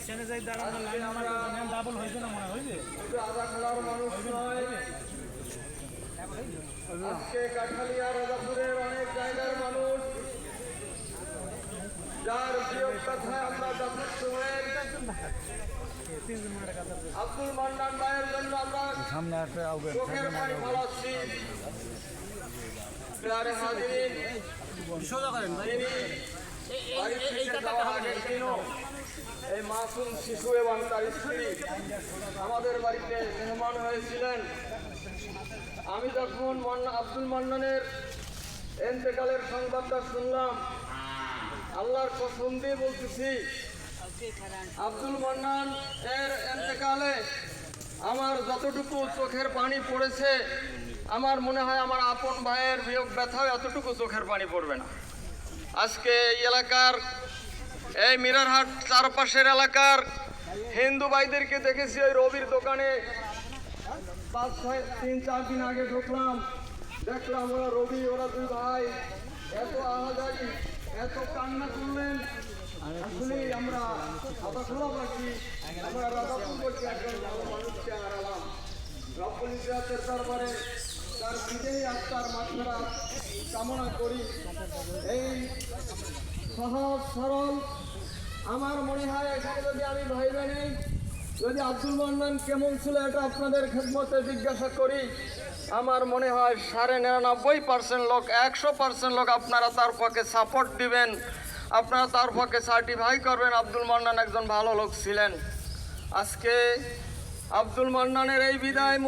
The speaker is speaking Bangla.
স্টেশনে যাই দাঁড়ানো লাইন আমরা ডাবল হইছে না মনে হইবে আধা খেলার মানুষ নয়। আজকে কাঠালিয়া রাজাপুরের অনেক জায়গার মানুষ যার বিয়োগ কথায় আমরা যথেষ্ট হয়ে আব্দুল মান্নান ভাইয়ের জন্য আমরা চোখের পানি ফলাচ্ছি। প্যারে হাজিরিন, এই মাসুম শিশু এবং তার স্ত্রী আমাদের বাড়িতে মেহমান হয়েছিলেন। আমি যখন আব্দুল মান্নানের এন্তেকালের সংবাদটা শুনলাম, আল্লাহর কসম দিয়ে বলতেছি, আব্দুল মান্নান এর এন্তেকালে আমার যতটুকু চোখের পানি পড়েছে, আমার মনে হয় আমার আপন ভাইয়ের বিয়োগ ব্যথাও এতটুকু চোখের পানি পড়বে না। আজকে এই এলাকার, এই মিরারহাট চারপাশের এলাকার হিন্দু ভাইদেরকে দেখেছি ওই রবির দোকানে 3-4 দিন আগে ঢুকলাম, দেখলাম ওরা রবি, ওরা দুই ভাই এত আহাজারি, এত কান্না করলেন। আসলে আমরা আবাসলা পাচ্ছি, আমরা রাজাপুর করছি, একজন ভালো মানুষকে হারালাম। রব্বুল ইজ্জাতের দরবারে তার বিজয়ী আত্মার মাত্রা কামনা করি। এই সহজ সরল, আমার মনে হয় এখানে যদি আমি ভাইবে নেই, যদি আব্দুল মান্নান কেমন ছিল এটা আপনাদের খেদমতে জিজ্ঞাসা করি, আমার মনে হয় 99.5% লোক, 100% লোক আপনারা তার পক্ষে সাপোর্ট দিবেন, আপনারা তার পক্ষে সার্টিফাই করবেন আব্দুল মান্নান একজন ভালো লোক ছিলেন। আজকে আব্দুল মান্নানের এই বিদায়